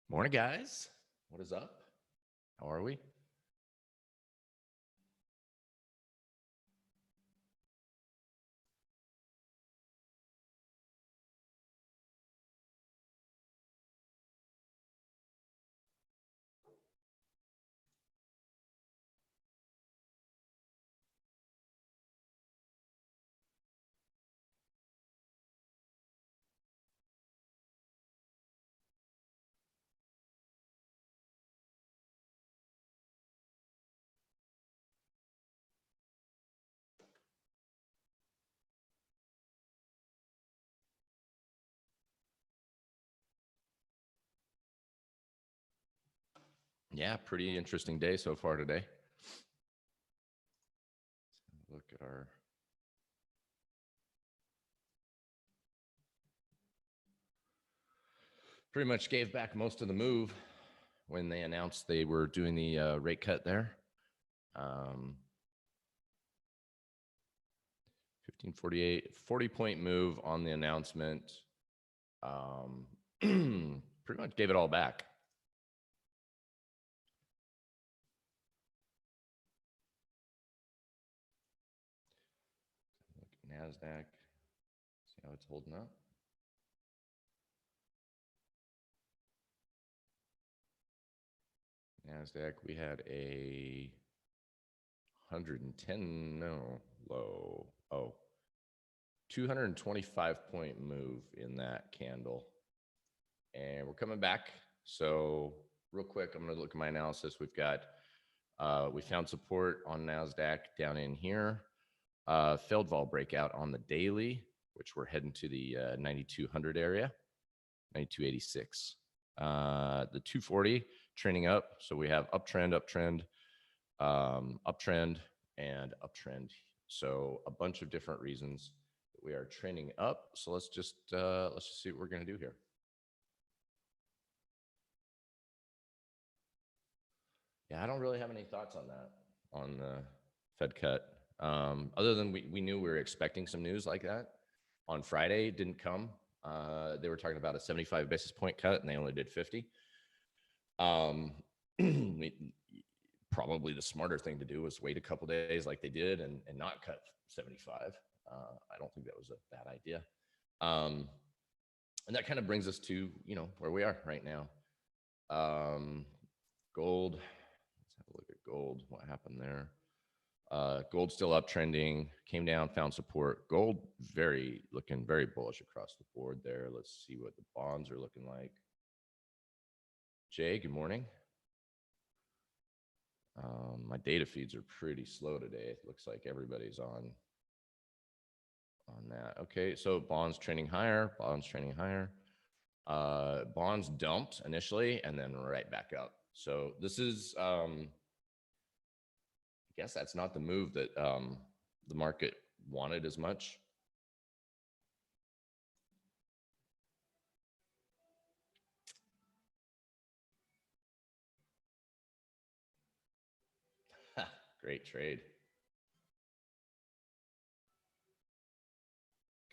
Morning, guys. What is up? How are we? Yeah, pretty interesting day so far today. Look at our pretty much gave back most of the move when they announced they were doing the rate cut there. 1548, 40-point move on the announcement. Pretty much gave it all back. Look at NASDAQ, see how it's holding up. NASDAQ, we had a 110, no, low. Oh, 225-point move in that candle. And we're coming back. So real quick, I'm going to look at my analysis. We've got, we found support on NASDAQ down in here. Failed vol breakout on the daily, which we're heading to the 9200 area, 9286. The 240 trending up. So we have uptrend, uptrend, uptrend, and uptrend. So a bunch of different reasons that we are trending up. So let's just see what we're going to do here. Yeah, I don't really have any thoughts on that, on the Fed cut. Other than we knew we were expecting some news like that. On Friday, it didn't come. They were talking about a 75 basis point cut, and they only did 50. Probably the smarter thing to do was wait a couple days like they did and not cut 75. I don't think that was a bad idea. And that kind of brings us to, where we are right now. Gold, let's have a look at gold. What happened there? Gold still uptrending, came down, found support. Gold looking very bullish across the board there. Let's see what the bonds are looking like. Jay, good morning. My data feeds are pretty slow today. It looks like everybody's on that. Okay, so bonds trending higher, bonds trending higher. Bonds dumped initially and then right back up. So this is, I guess that's not the move that the market wanted as much. Great trade.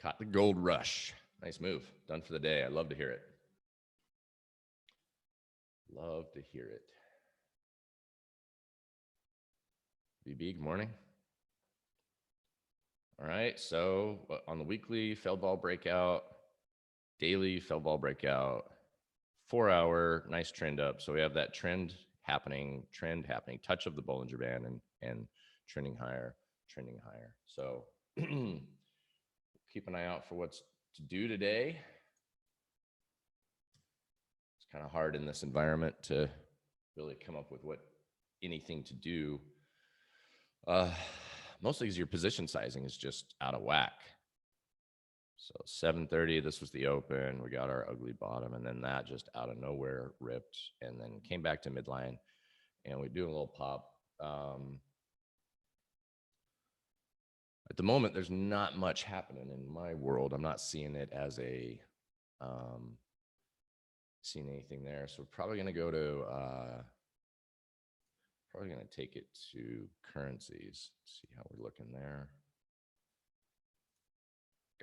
Caught the gold rush. Nice move. Done for the day. I love to hear it. Love to hear it. VB, good morning. All right, so on the weekly, failed vol breakout, daily failed vol breakout, 4 hour, nice trend up. So we have that trend happening, touch of the Bollinger Band and trending higher. So keep an eye out for what's to do today. It's kind of hard in this environment to really come up with anything to do. Mostly because your position sizing is just out of whack. So 730, this was the open. We got our ugly bottom, and then that just out of nowhere ripped and then came back to midline, and we do a little pop. At the moment, there's not much happening in my world. I'm not seeing it as seeing anything there. So we're probably going to go to, probably going to take it to currencies. See how we're looking there.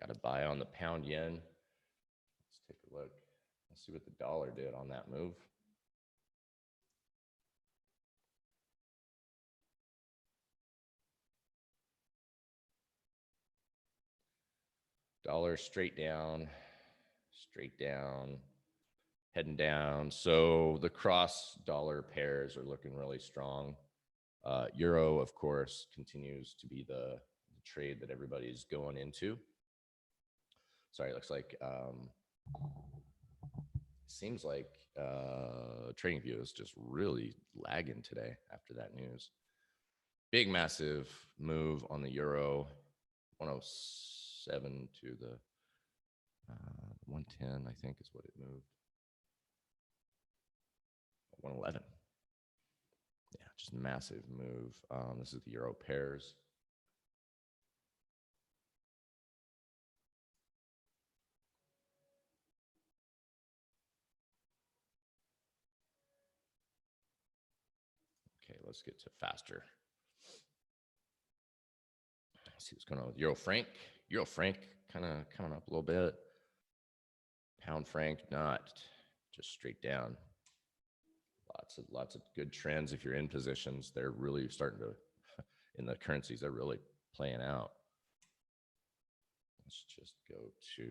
Got to buy on the pound yen. Let's take a look. Let's see what the dollar did on that move. Dollar straight down, heading down. So the cross dollar pairs are looking really strong. Euro, of course, continues to be the trade that everybody's going into. Sorry, it looks like seems like TradingView is just really lagging today after that news. Big, massive move on the euro, 107 to the 110, I think is what it moved. 111. Yeah, just massive move. This is the euro pairs. Okay, let's get to faster. Let's see what's going on with euro franc. Euro franc kind of coming up a little bit. Pound franc not, just straight down. Lots of good trends. If you're in positions, they're really starting to, in the currencies, they're really playing out. Let's just go to,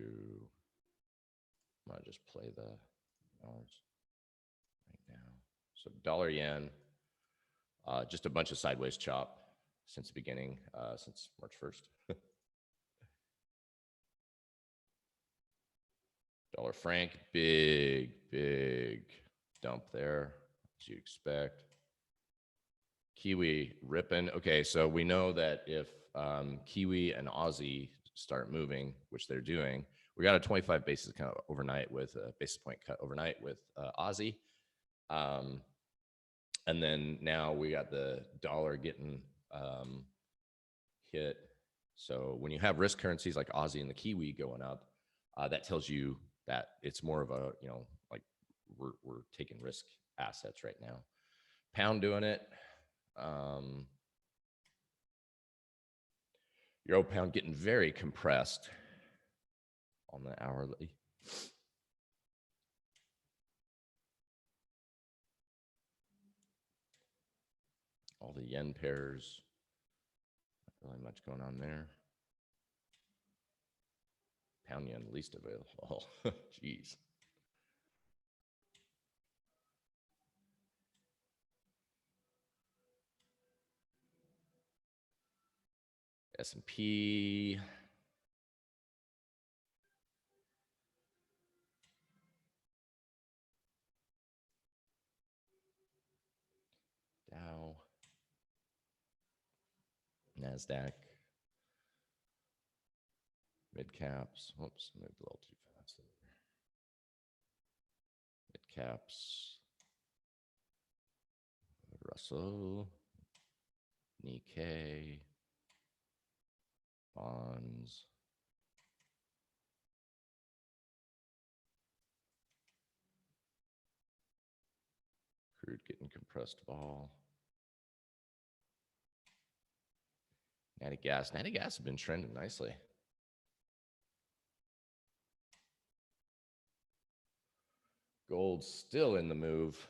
I'm gonna just play the dollars right now. So dollar yen, just a bunch of sideways chop since the beginning, since March 1st. Dollar franc, big dump there, as you expect. Kiwi ripping. Okay, so we know that if Kiwi and Aussie start moving, which they're doing, we got a 25 basis point overnight with a basis point cut overnight with Aussie. And then now we got the dollar getting hit. So when you have risk currencies like Aussie and the Kiwi going up, that tells you that it's more of a, like we're taking risk assets right now. Pound doing it. Euro pound getting very compressed on the hourly. All the yen pairs, not really much going on there. Pound yen least available. Jeez. S&P. Dow. NASDAQ. Mid caps. Whoops, moved a little too fast there. Mid caps. Russell. Nikkei. Bonds. Crude getting compressed vol. Natty gas. Natty gas has been trending nicely. Gold still in the move.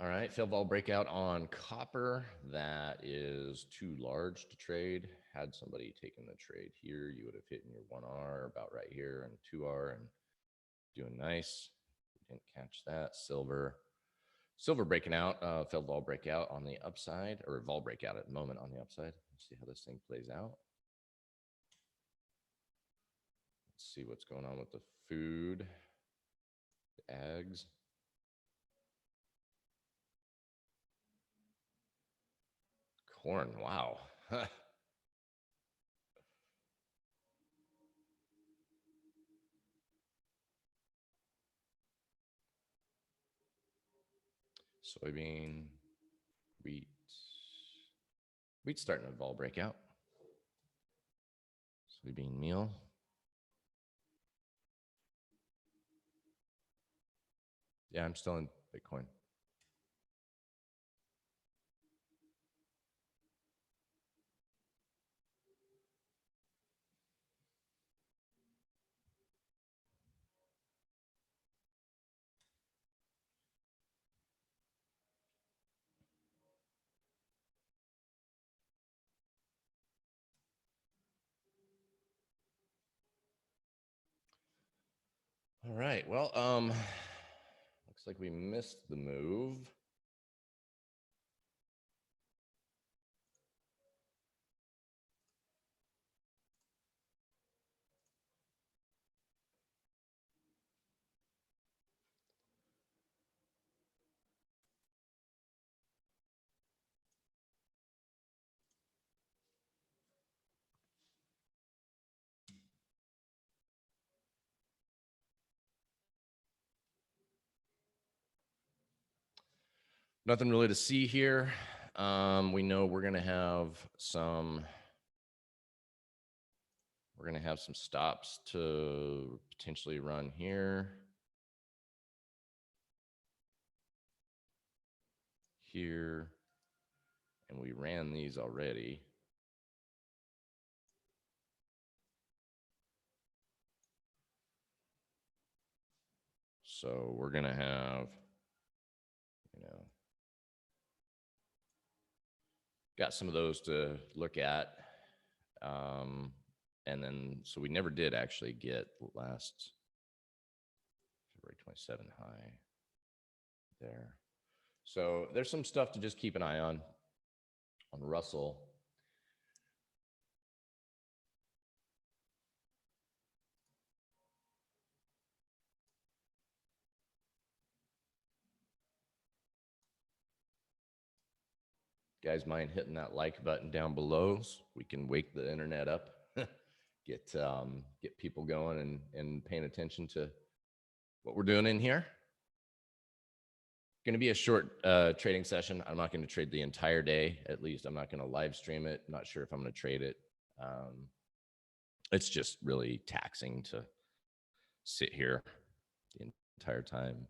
All right, failed vol breakout on copper. That is too large to trade. Had somebody taken the trade here, you would have hit in your 1R about right here and 2R and doing nice. Didn't catch that. Silver breaking out, failed vol breakout on the upside, or vol breakout at the moment on the upside. Let's see how this thing plays out. Let's see what's going on with the food, the ags. Corn, wow. Soybean, wheat. Wheat's starting to vol breakout. Soybean meal. Yeah, I'm still in Bitcoin. All right. Well, looks like we missed the move. Nothing really to see here. We know we're gonna have some stops to potentially run here, here, and we ran these already. So we're gonna have, got some of those to look at. And then, so we never did actually get last February 27 high there. So there's some stuff to just keep an eye on Russell. Guys, mind hitting that like button down below so we can wake the internet up, get people going and paying attention to what we're doing in here. Going to be a short trading session. I'm not going to trade the entire day. At least I'm not going to live stream it. Not sure if I'm going to trade it. It's just really taxing to sit here the entire time.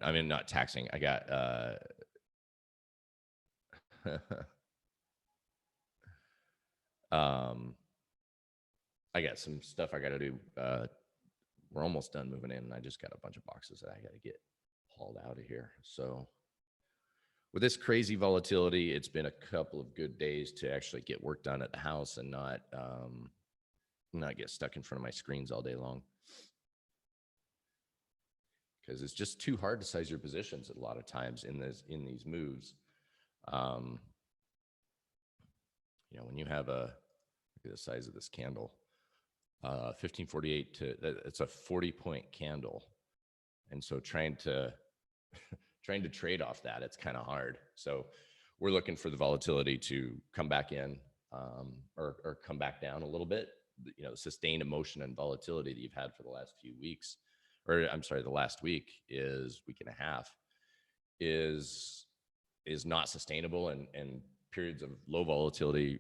I mean, not taxing. I got I got some stuff I got to do. We're almost done moving in, and I just got a bunch of boxes that I got to get hauled out of here. So with this crazy volatility, it's been a couple of good days to actually get work done at the house and not get stuck in front of my screens all day long. Because it's just too hard to size your positions a lot of times in these moves. When you have look at the size of this candle, 1548 to it's a 40-point candle, and so trying to trade off that, it's kind of hard. So we're looking for the volatility to come back in or come back down a little bit. Sustained emotion and volatility that you've had for the last few weeks, or I'm sorry, the last week week and a half is not sustainable, and periods of low volatility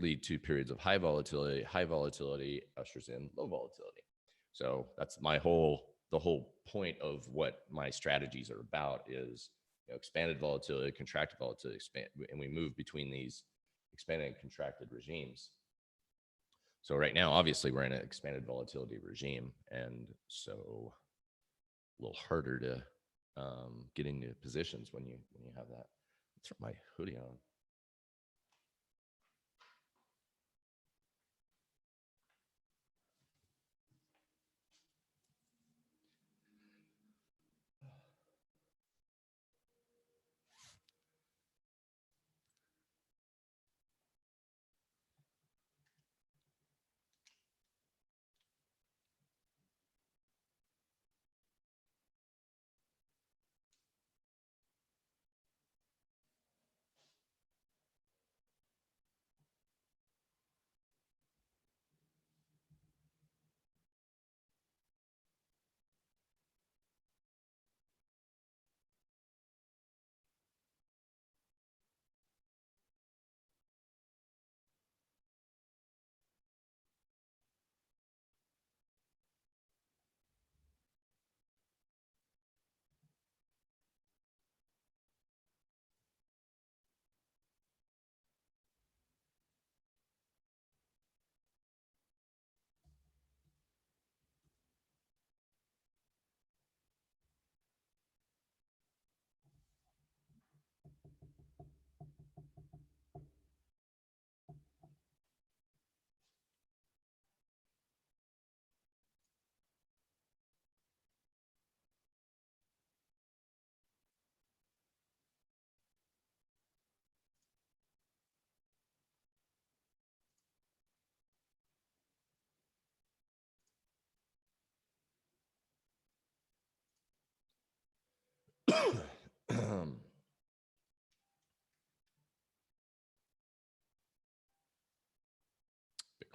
lead to periods of high volatility. High volatility ushers in low volatility. So that's the whole point of what my strategies are about is expanded volatility, contracted volatility, and we move between these expanded and contracted regimes. So right now, obviously, we're in an expanded volatility regime, and so a little harder to get into positions when you have that. Let's throw my hoodie on.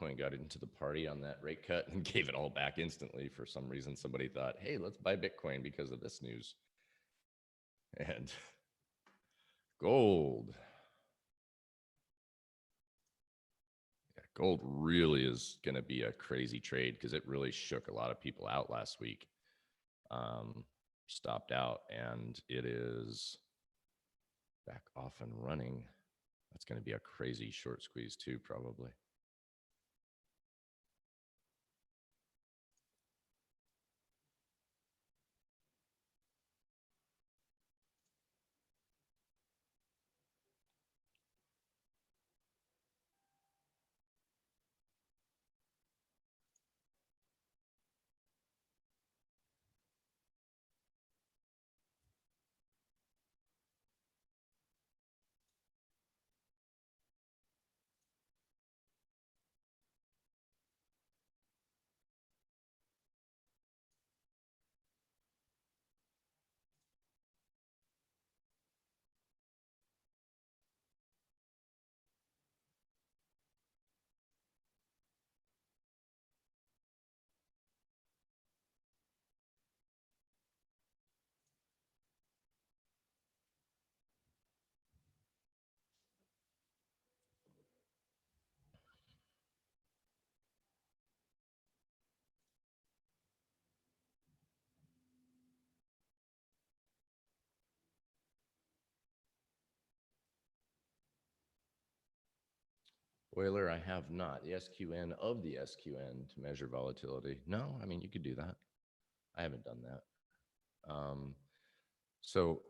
Bitcoin got into the party on that rate cut and gave it all back instantly. For some reason, somebody thought, hey, let's buy Bitcoin because of this news. And gold. Yeah, gold really is going to be a crazy trade because it really shook a lot of people out last week. Stopped out, and it is back off and running. That's going to be a crazy short squeeze too, probably. Euler, I have not. The SQN of the SQN to measure volatility. No, I mean, you could do that. I haven't done that. So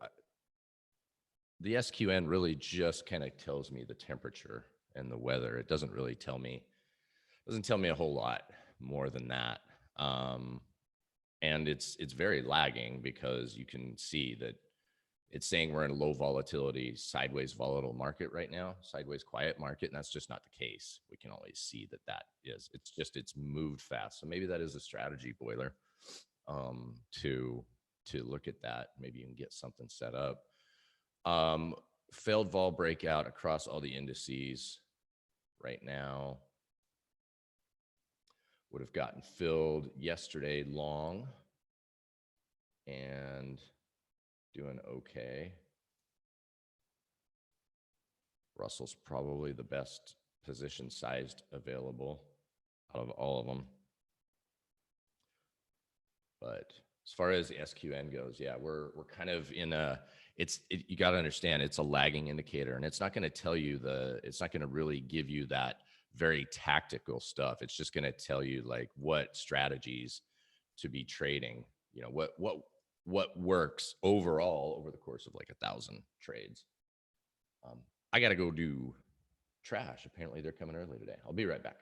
the SQN really just kind of tells me the temperature and the weather. It doesn't really tell me a whole lot more than that. And it's very lagging because you can see that it's saying we're in a low volatility, sideways volatile market right now, sideways quiet market, and that's just not the case. We can always see that that is. It's just it's moved fast. So maybe that is a strategy, Boiler, to look at that. Maybe you can get something set up. Failed vol breakout across all the indices right now. Would have gotten filled yesterday long and doing okay. Russell's probably the best position sized available out of all of them. But as far as the SQN goes, yeah, we're kind of in a, you got to understand it's a lagging indicator, and it's not going to tell you it's not going to really give you that very tactical stuff. It's just going to tell you like what strategies to be trading, you know, what works overall over the course of like 1,000 trades. I got to go do trash. Apparently they're coming early today. I'll be right back.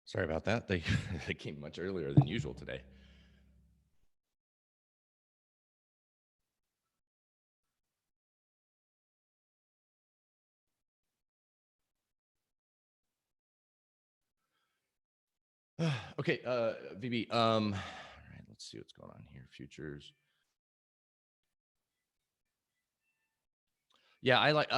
Sorry about that. They they came much earlier than usual today. Okay, VB. All right, let's see what's going on here. Futures. Yeah, I like.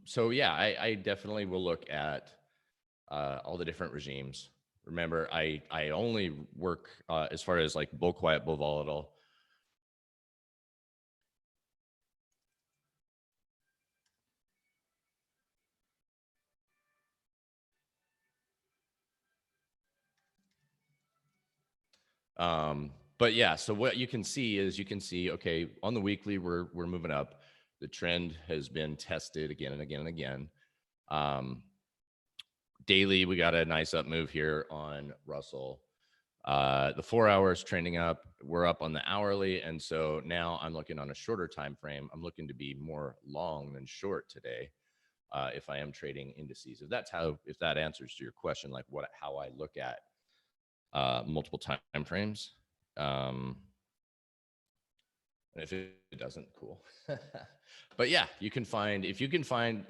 So yeah, I definitely will look at all the different regimes. Remember, I only work as far as like bull quiet, bull volatile. But yeah, so what you can see is okay, on the weekly we're moving up. The trend has been tested again and again and again. Daily, we got a nice up move here on Russell. The 4 hours trending up. We're up on the hourly, and so now I'm looking on a shorter time frame. I'm looking to be more long than short today. If I am trading indices, if that answers to your question, like how I look at multiple time frames. And if it doesn't, cool. But yeah, if you can find,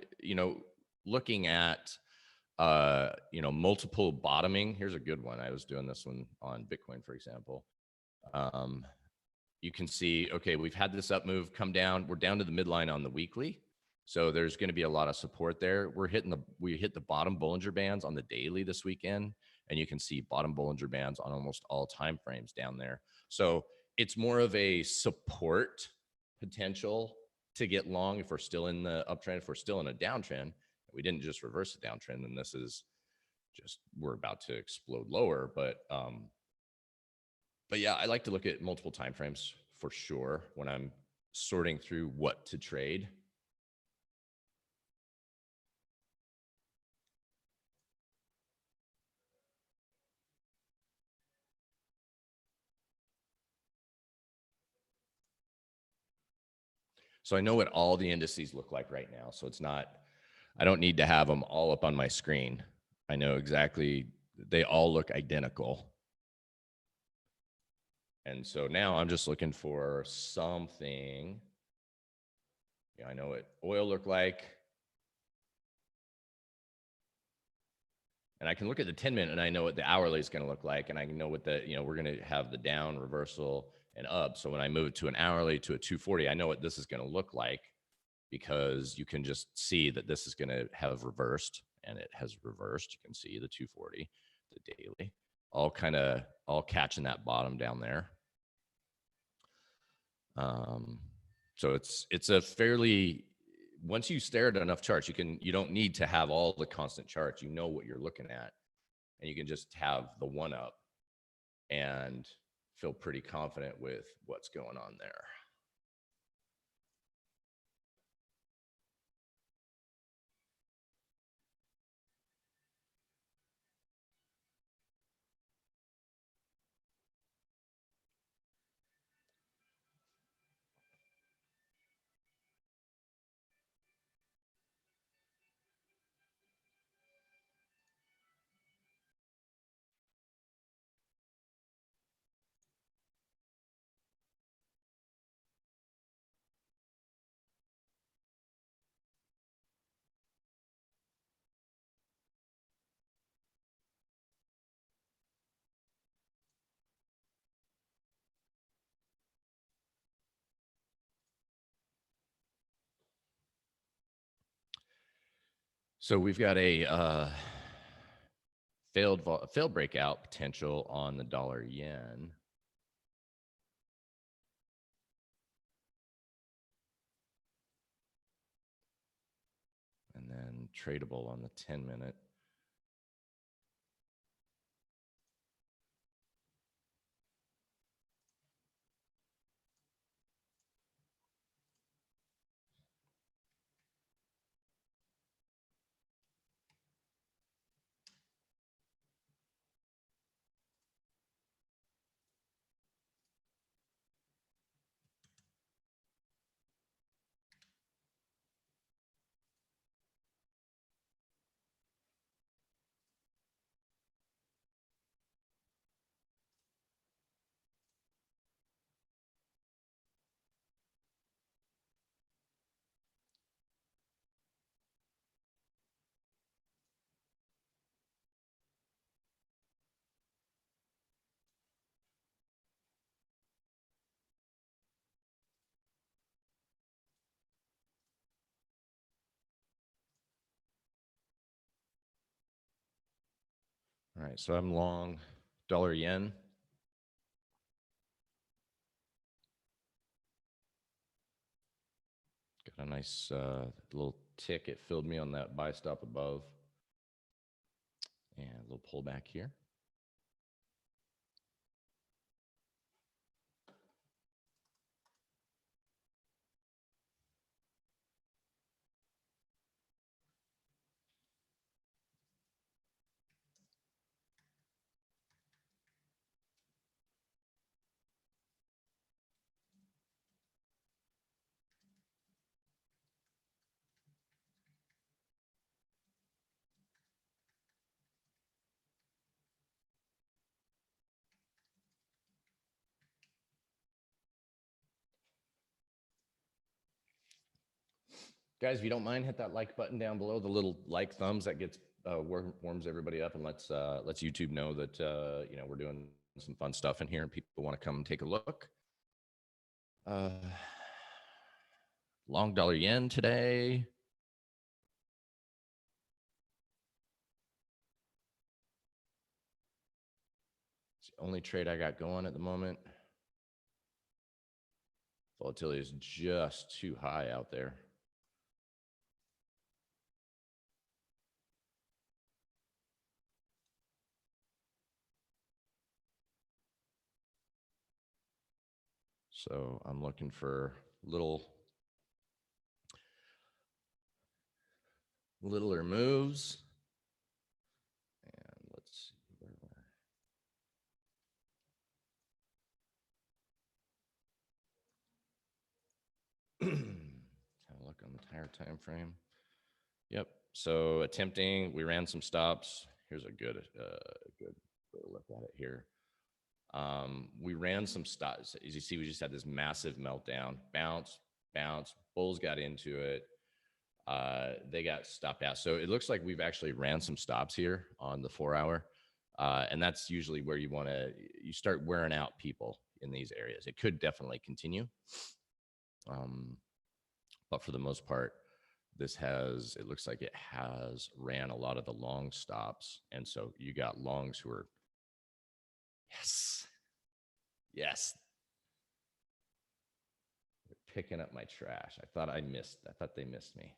looking at multiple bottoming. Here's a good one. I was doing this one on Bitcoin, for example. You can see, okay, we've had this up move come down. We're down to the midline on the weekly. So there's going to be a lot of support there. We hit the bottom Bollinger Bands on the daily this weekend, and you can see bottom Bollinger Bands on almost all time frames down there. So it's more of a support potential to get long if we're still in the uptrend. If we're still in a downtrend, we didn't just reverse the downtrend, then this is just, we're about to explode lower. But yeah, I like to look at multiple time frames for sure when I'm sorting through what to trade. So I know what all the indices look like right now. So I don't need to have them all up on my screen. I know exactly, they all look identical. And so now I'm just looking for something. Yeah, I know what oil looked like. And I can look at the 10-minute and I know what the hourly is going to look like. And I know what we're going to have the down, reversal, and up. So when I move it to an hourly to a 240, I know what this is going to look like, because you can just see that this is going to have reversed, and it has reversed. You can see the 240, the daily, all catching that bottom down there. So it's a fairly, once you stare at enough charts, you don't need to have all the constant charts. You know what you're looking at, and you can just have the one up and feel pretty confident with what's going on there. So we've got a failed breakout potential on the dollar yen. And then tradable on the 10-minute. All right, so I'm long dollar yen. Got a nice little tick. It filled me on that buy stop above. And a little pullback here. Guys, if you don't mind, hit that like button down below, the little like thumbs that gets warms everybody up and lets YouTube know that you know, we're doing some fun stuff in here and people want to come take a look. Long dollar yen today. It's the only trade I got going at the moment. Volatility is just too high out there. So I'm looking for littler moves. And let's see where we're. Have a look on the higher time frame. Yep. So attempting, we ran some stops. Here's a good look at it here. We ran some stops. As you see, we just had this massive meltdown. Bounce. Bulls got into it. They got stopped out. So it looks like we've actually ran some stops here on the 4 hour. And that's usually where you start wearing out people in these areas. It could definitely continue. But for the most part, it looks like it has ran a lot of the long stops. And so you got longs who are, yes. They're picking up my trash. I thought they missed me.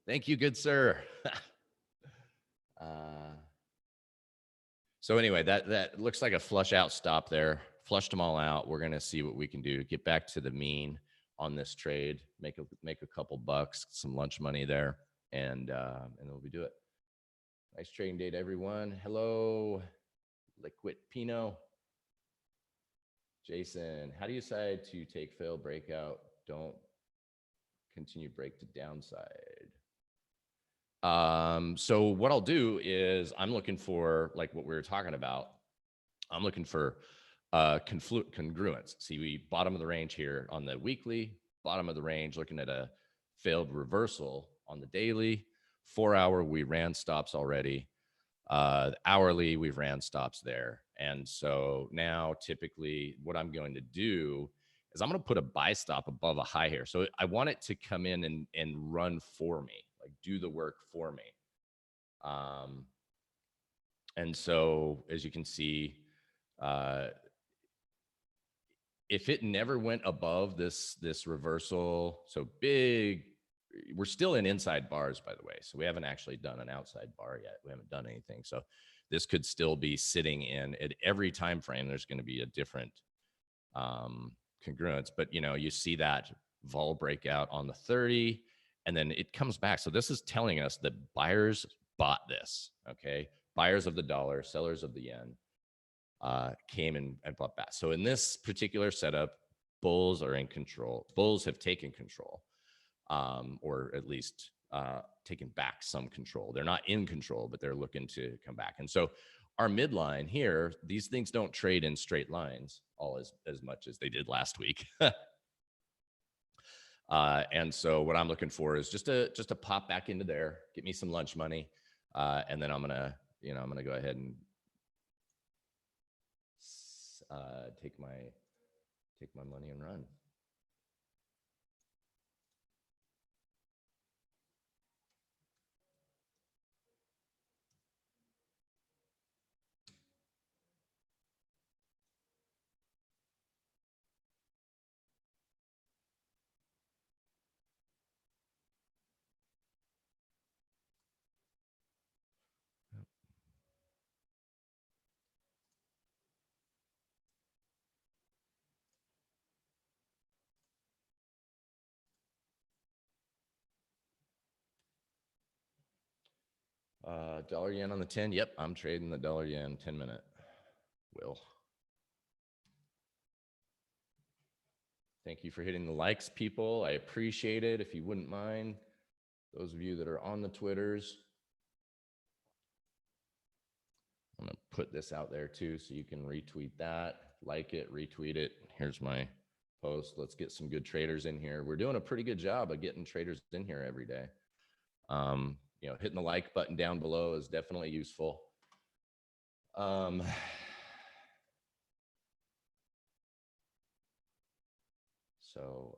Thank you, good sir. So anyway, that looks like a flush out stop there. Flushed them all out. We're gonna see what we can do. Get back to the mean on this trade. Make a couple bucks, some lunch money there, and then we do it. Nice trading day to everyone. Hello, Liquid Pino. Jason, how do you decide to take fail breakout? Don't continue break to downside. So what I'll do is I'm looking for, like what we were talking about, I'm looking for congruence. See, we bottom of the range here on the weekly, bottom of the range, looking at a failed reversal on the daily. 4 hour, we ran stops already. Hourly, we've ran stops there. And so now typically what I'm going to do is I'm going to put a buy stop above a high here. So I want it to come in and run for me, like do the work for me. And so as you can see, if it never went above this reversal, so big, we're still in inside bars, by the way. So we haven't actually done an outside bar yet. We haven't done anything. So this could still be sitting in at every time frame. There's going to be a different congruence, but you know, you see that vol breakout on the 30 and then it comes back. So this is telling us that buyers bought this. Okay. Buyers of the dollar, sellers of the yen came and bought back. So in this particular setup, bulls are in control. Bulls have taken control, or at least taken back some control. They're not in control, but they're looking to come back. And so our midline here, these things don't trade in straight lines all as much as they did last week. And so what I'm looking for is just to pop back into there, get me some lunch money, and then I'm gonna go ahead and take my take my money and run. Dollar yen on the 10. Yep, I'm trading the dollar yen 10-minute. Will. Thank you for hitting the likes, people. I appreciate it. If you wouldn't mind, those of you that are on the Twitters, I'm going to put this out there too, so you can retweet that, like it, retweet it. Here's my post. Let's get some good traders in here. We're doing a pretty good job of getting traders in here every day. You know, hitting the like button down below is definitely useful. So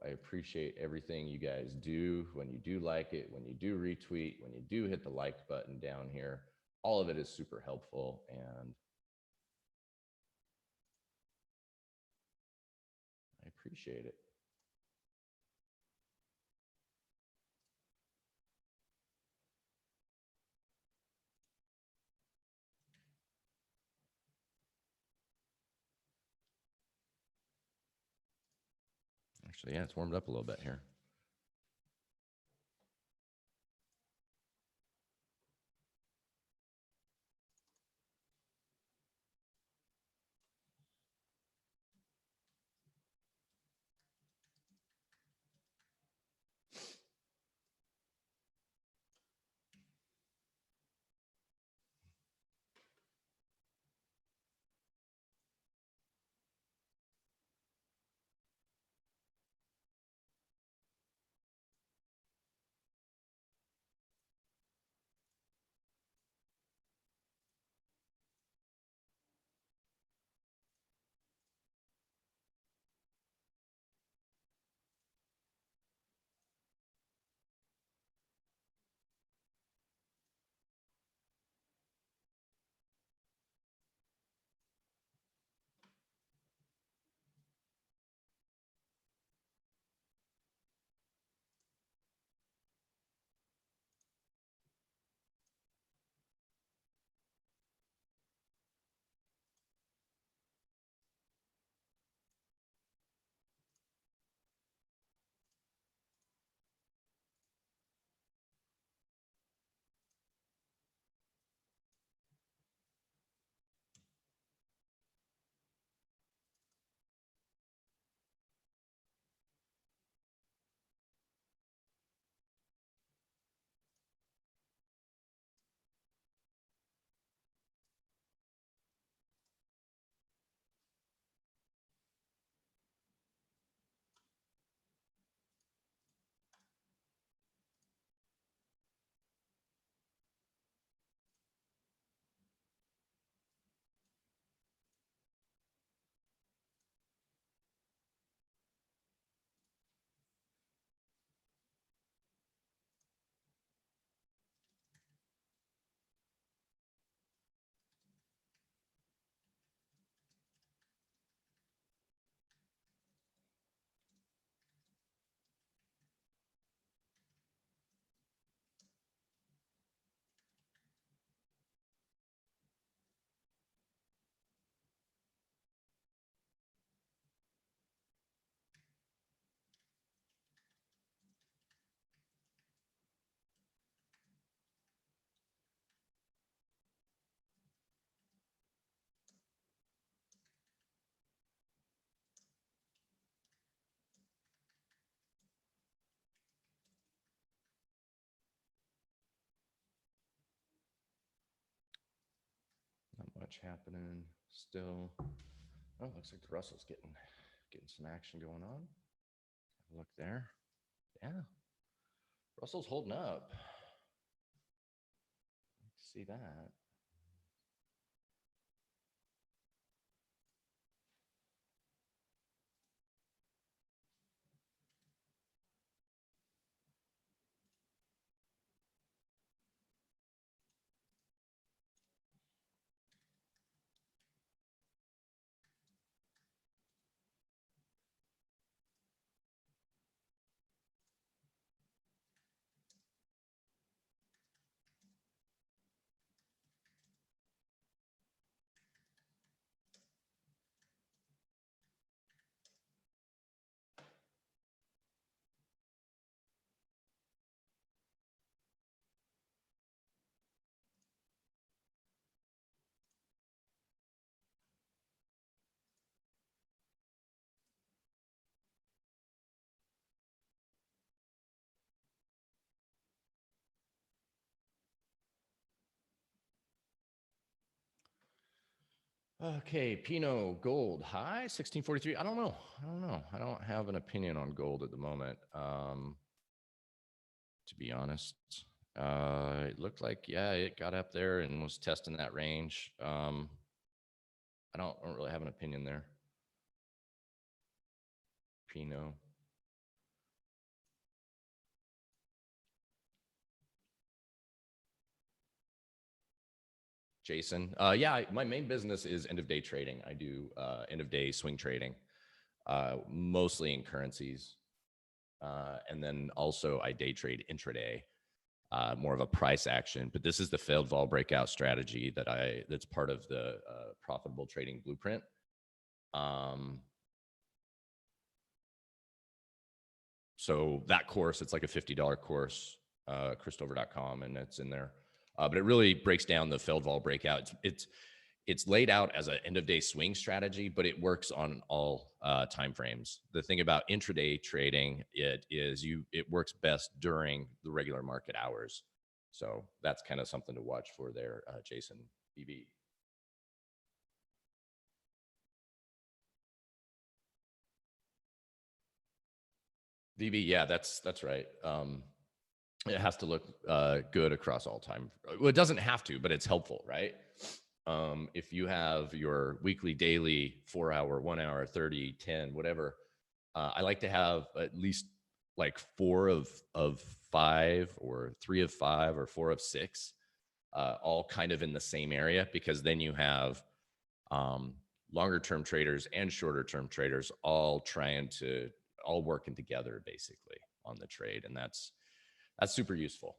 I appreciate everything you guys do. When you do like it, when you do retweet, when you do hit the like button down here, all of it is super helpful, and I appreciate it. Actually, yeah, it's warmed up a little bit here. Not much happening still. Oh, looks like the Russell's getting some action going on. Have a look there. Yeah, Russell's holding up. See that. Okay, Pinot gold high 1643. I don't know. I don't have an opinion on gold at the moment. To be honest, it looked like, yeah, it got up there and was testing that range. I don't really have an opinion there. Pinot. Jason. Yeah, my main business is end of day trading. I do end of day swing trading, mostly in currencies. And then also I day trade intraday, more of a price action. But this is the failed vol breakout strategy that's part of the profitable trading blueprint. So that course, it's like a $50 course, christover.com, and it's in there. But it really breaks down the failed vol breakout. It's laid out as an end of day swing strategy, but it works on all time frames. The thing about intraday trading, it works best during the regular market hours. So that's kind of something to watch for there, Jason. BB. VB, yeah, that's right. It has to look good across all time. Well, it doesn't have to, but it's helpful, right? If you have your weekly, daily, 4 hour, 1 hour, 30, 10, whatever, I like to have at least like four of five, or 3 of 5, or 4 of 6, all kind of in the same area, because then you have um, longer term traders and shorter term traders all working together basically on the trade, and that's super useful.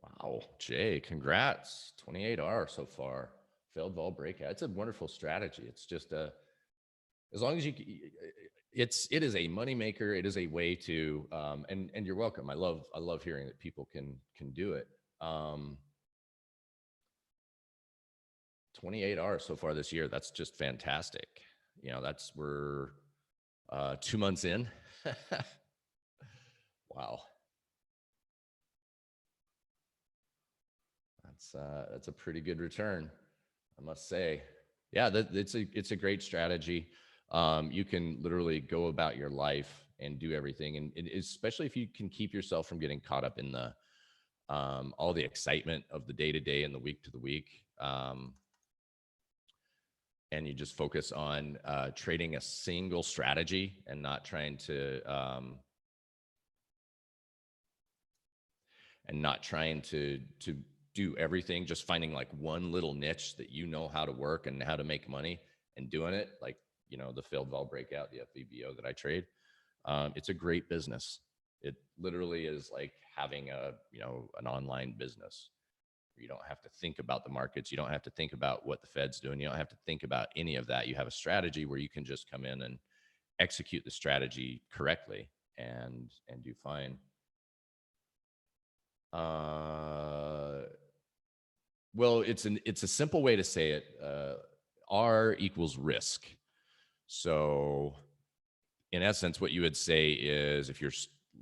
Wow, Jay, congrats. 28R so far. Failed vol breakout. It's a wonderful strategy. It's just as long as it is a moneymaker. It is a way to, and you're welcome. I love hearing that people can do it. 28R so far this year. That's just fantastic. We're 2 months in. Wow. That's a pretty good return, I must say. Yeah, it's a great strategy. You can literally go about your life and do everything, and especially if you can keep yourself from getting caught up in the all the excitement of the day to day and the week to the week, and you just focus on trading a single strategy and not trying to do everything, just finding like one little niche that you know how to work and how to make money and doing it, like the failed vol breakout, the FVBO that I trade. It's a great business. It literally is like having an online business. You don't have to think about the markets. You don't have to think about what the Fed's doing. You don't have to think about any of that. You have a strategy where you can just come in and execute the strategy correctly and do fine. Well, it's a simple way to say it. R equals risk. So, in essence, what you would say is, if your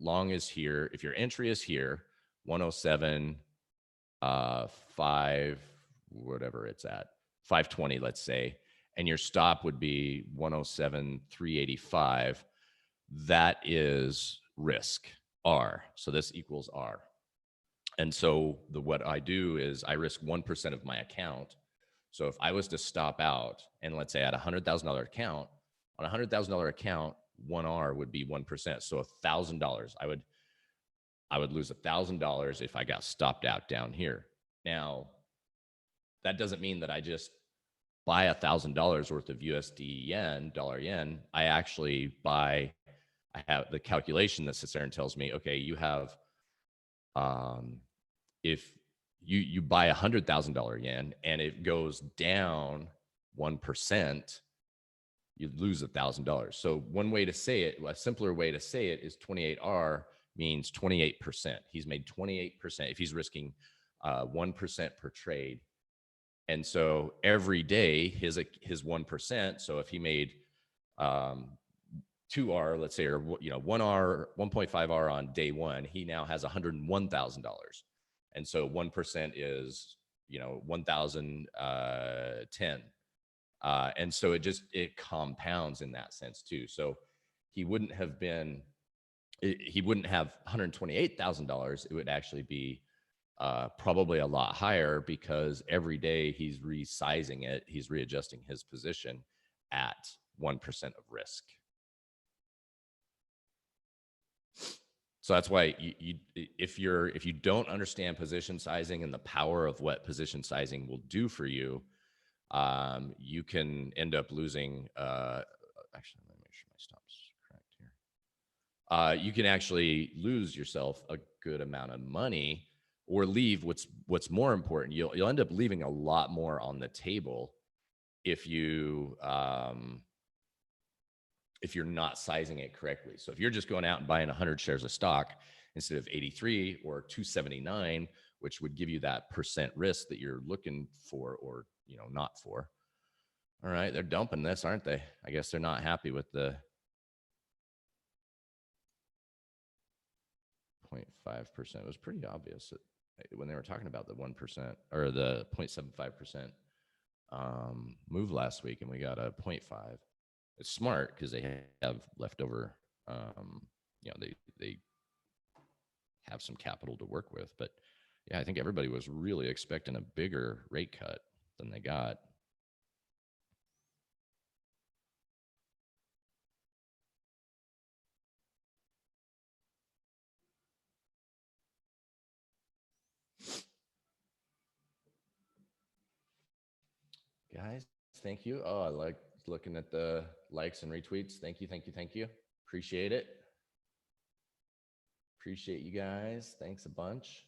long is here, if your entry is here, 107, 5, whatever it's at, 520, let's say, and your stop would be 107, 385. That is risk, R. So this equals R. And so what I do is I risk 1% of my account. So if I was to stop out, and let's say I had $100,000 account, on a $100,000 account, 1R would be 1%. So $1,000. I would lose $1,000 if I got stopped out down here. Now, that doesn't mean that I just buy $1,000 worth of USD yen, dollar yen. I actually buy, I have the calculation that sits there and tells me, okay, you have, if you buy $100,000 yen and it goes down 1%, you lose $1,000. So one way to say it, a simpler way to say it is 28R means 28%. He's made 28% if he's risking 1% per trade. And so every day his 1%. So if he made 2R, let's say, or 1R, 1.5R on day one, he now has $101,000. And so 1% is 1,010. And so it compounds in that sense too. So he wouldn't have $128,000. It would actually be probably a lot higher, because every day he's resizing it, he's readjusting his position at 1% of risk. So that's why if you don't understand position sizing and the power of what position sizing will do for you, you can end up losing. Actually, let me make sure my stop's correct here. You can actually lose yourself a good amount of money, or leave what's more important. You'll end up leaving a lot more on the table if you're not sizing it correctly. So if you're just going out and buying 100 shares of stock instead of 83 or 279, which would give you that percent risk that you're looking for, or not for. All right, they're dumping this, aren't they? I guess they're not happy with the 0.5%. It was pretty obvious when they were talking about the 1% or the 0.75% move last week, and we got a 0.5. It's smart because they have leftover, they have some capital to work with. But yeah, I think everybody was really expecting a bigger rate cut than they got. Guys, thank you. Oh, I like looking at the likes and retweets. Thank you, thank you, thank you. Appreciate it. Appreciate you guys. Thanks a bunch.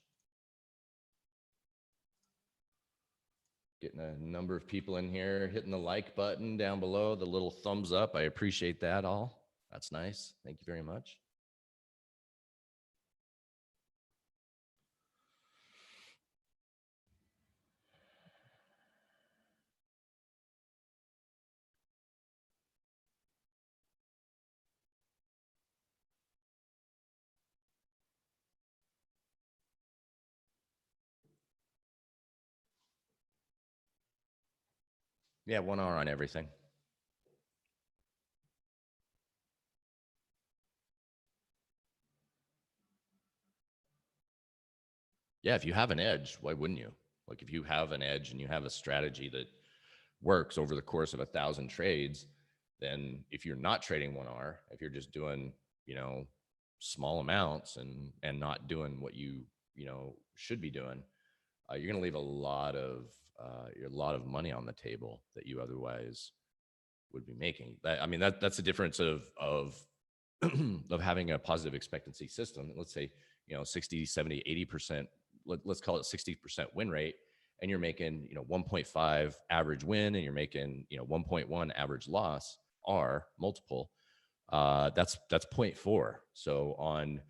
Getting a number of people in here, hitting the like button down below, the little thumbs up. I appreciate that all. That's nice. Thank you very much. Yeah, 1 hour on everything. Yeah, if you have an edge, why wouldn't you? Like, if you have an edge and you have a strategy that works over the course of 1,000 trades, then if you're not trading 1R, if you're just doing, small amounts and not doing what you should be doing, you're going to leave a lot of money on the table that you otherwise would be making. That's the difference of of having a positive expectancy system. Let's say 60, 70, 80%. Let's call it 60% win rate, and you're making 1.5 average win, and you're making 1.1 average loss, R multiple. That's 0.4. So on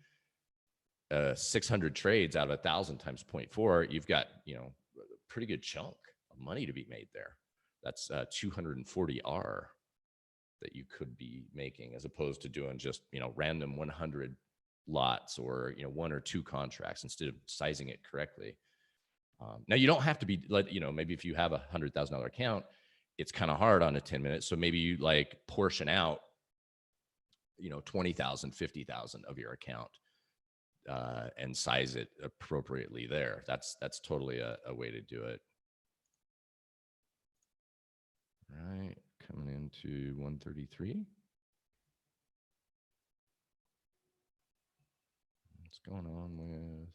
600 trades out of 1,000 times 0.4, you've got a pretty good chunk of money to be made there. That's 240 R that you could be making, as opposed to doing just random 100 lots, or 1 or 2 contracts, instead of sizing it correctly. Now, you don't have to be maybe if you have $100,000 account, it's kind of hard on a 10-minute. So maybe you portion out 20,000, 50,000 of your account and size it appropriately there. That's totally a way to do it. All right, coming into 133. Let's going on with?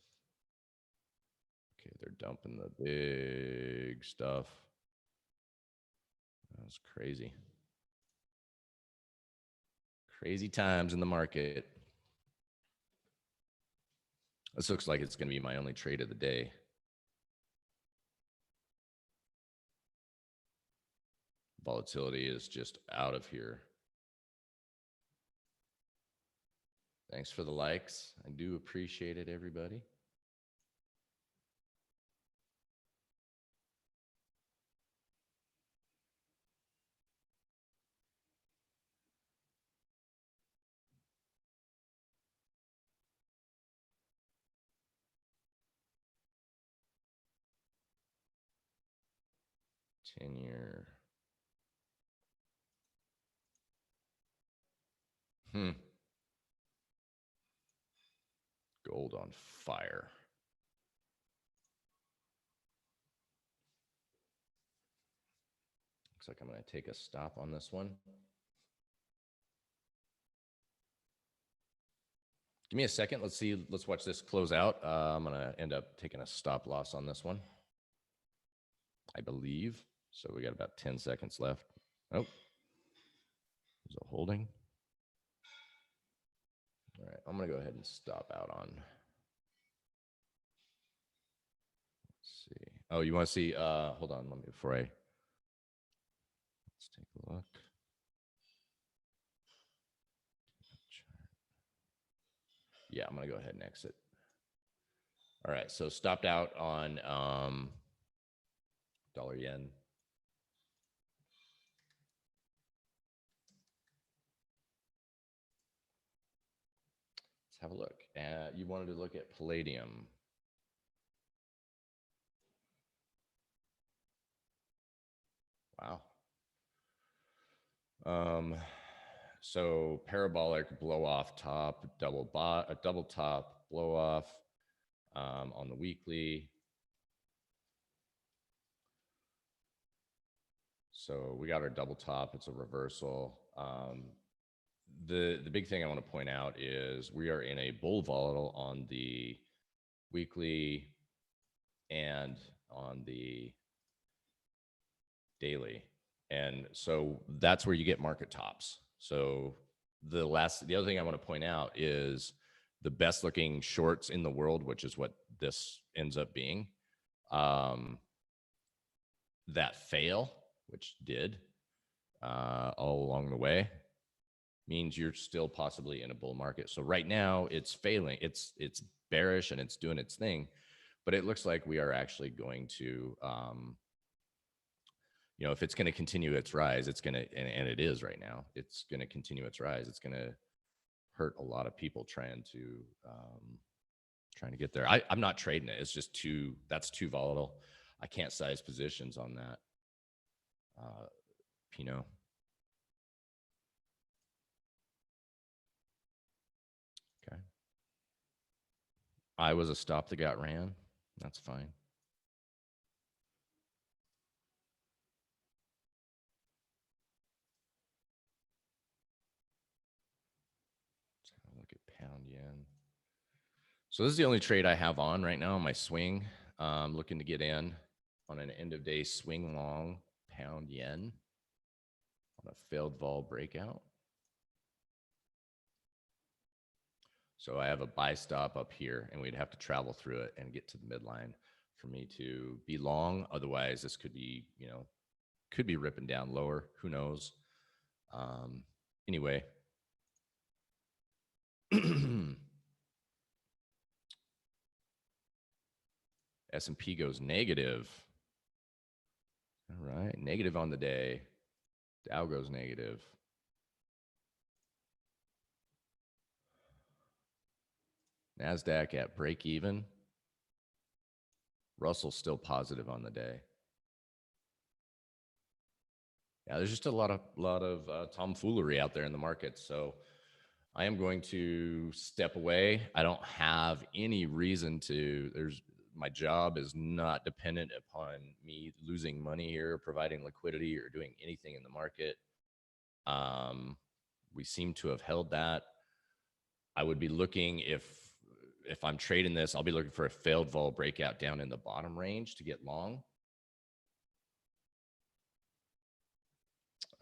Okay, they're dumping the big stuff. That's crazy. Crazy times in the market. This looks like it's going to be my only trade of the day. Volatility is just out of here. Thanks for the likes. I do appreciate it, everybody. Tenure. Gold on fire. Looks like I'm going to take a stop on this one. Give me a second. Let's see. Let's watch this close out. I'm going to end up taking a stop loss on this one, I believe. So we got about 10 seconds left. Oh, is it holding? All right. I'm going to go ahead and stop out on. Let's see. Oh, you want to see? Hold on. Let me before I. Let's take a look. Yeah, I'm going to go ahead and exit. All right, so stopped out on dollar yen. Let's have a look. You wanted to look at palladium. Wow. So parabolic blow off top, double top blow off on the weekly. So we got our double top. It's a reversal. The big thing I want to point out is we are in a bull volatile on the weekly and on the daily. And so that's where you get market tops. So the other thing I want to point out is the best looking shorts in the world, which is what this ends up being, that fail, which did all along the way, means you're still possibly in a bull market. So right now it's failing. It's bearish and it's doing its thing, but it looks like we are actually going to, if it's going to continue its rise, it's going to, and it is right now, it's going to continue its rise. It's going to hurt a lot of people trying to get there. I'm not trading it. It's just that's too volatile. I can't size positions on that. Pinot. Okay. I was a stop that got ran. That's fine. Let's have a look at pound yen. So this is the only trade I have on right now on my swing. I'm looking to get in on an end of day swing long pound yen on a failed vol breakout. So I have a buy stop up here, and we'd have to travel through it and get to the midline for me to be long. Otherwise, this could be, could be ripping down lower. Who knows? Anyway. S&P goes negative. All right, negative on the day. Dow goes negative. NASDAQ at break even. Russell still positive on the day. Yeah, there's just a lot of tomfoolery out there in the market. So I am going to step away. I don't have any reason to. My job is not dependent upon me losing money here, providing liquidity, or doing anything in the market. We seem to have held that. I would be looking if I'm trading this, I'll be looking for a failed vol breakout down in the bottom range to get long.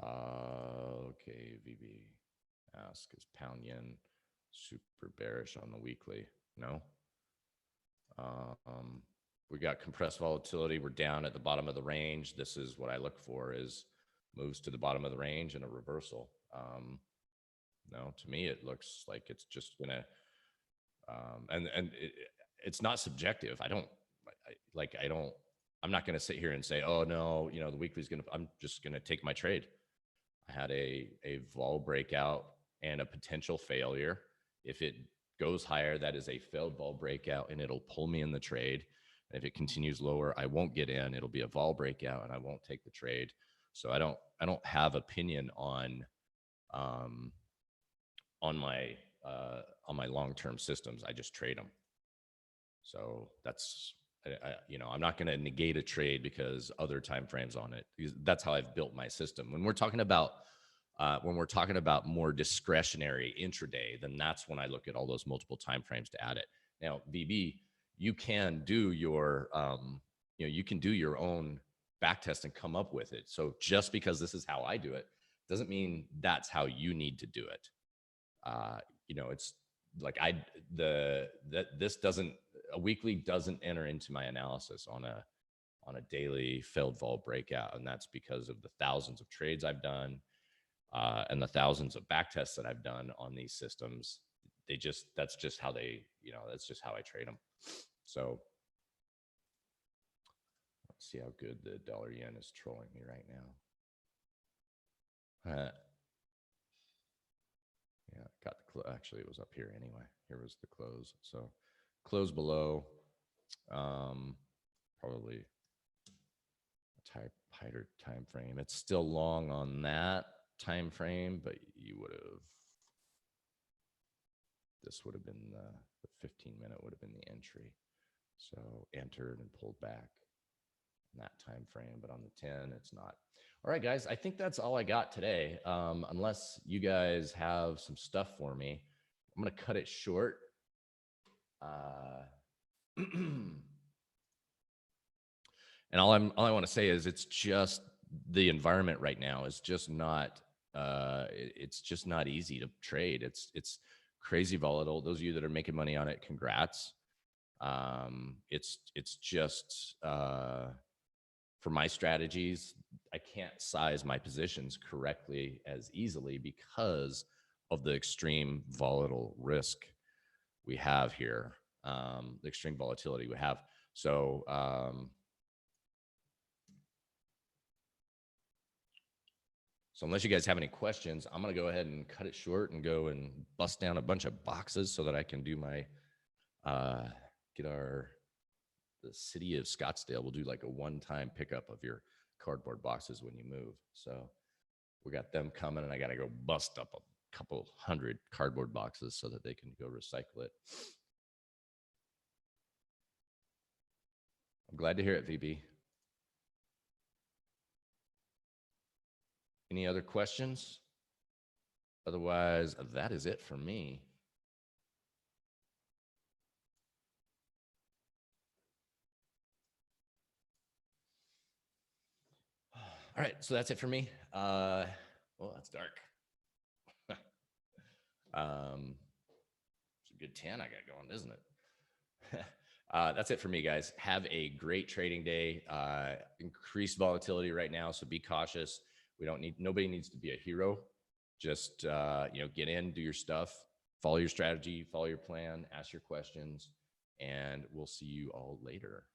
Okay, VB ask, is pound yen super bearish on the weekly? No. We got compressed volatility. We're down at the bottom of the range. This is what I look for, is moves to the bottom of the range and a reversal. No, to me, it looks like it's just gonna, it's not subjective. I'm not going to sit here and say, oh no, the weekly's going to, I'm just going to take my trade. I had a vol breakout and a potential failure. If it goes higher, that is a failed vol breakout and it'll pull me in the trade. And if it continues lower, I won't get in. It'll be a vol breakout and I won't take the trade. So I don't have opinion on my long-term systems. I just trade them. So that's, I'm not going to negate a trade because other time frames on it. That's how I've built my system. When we're talking about more discretionary intraday, then that's when I look at all those multiple time frames to add it. Now, VB, you can do your own back test and come up with it. So just because this is how I do it doesn't mean that's how you need to do it. It's like a weekly doesn't enter into my analysis on a daily failed vol breakout. And that's because of the thousands of trades I've done, and the thousands of back tests that I've done on these systems. That's just how I trade them. So let's see how good the dollar yen is trolling me right now. Yeah, got the actually it was up here anyway. Here was the close. So close below, probably a tighter time frame. It's still long on that time frame, but this would have been the 15-minute would have been the entry. So entered and pulled back in that time frame, but on the 10, it's not. All right, guys, I think that's all I got today. Unless you guys have some stuff for me, I'm going to cut it short. And all I want to say is it's just the environment right now is just not, it's just not easy to trade. It's crazy volatile. Those of you that are making money on it, congrats. It's just, for my strategies, I can't size my positions correctly as easily because of the extreme volatile risk we have here, the extreme volatility we have. So, so unless you guys have any questions, I'm going to go ahead and cut it short and go and bust down a bunch of boxes so that I can do my, the city of Scottsdale will do like a one-time pickup of your cardboard boxes when you move. So we got them coming and I got to go bust up a couple hundred cardboard boxes so that they can go recycle it. I'm glad to hear it, VB. Any other questions? Otherwise, that is it for me. All right, so that's it for me. Well, that's dark. It's a good 10 I got going, isn't it? That's it for me, guys. Have a great trading day. Increased volatility right now, so be cautious. Nobody needs to be a hero. Just, get in, do your stuff, follow your strategy, follow your plan, ask your questions, and we'll see you all later.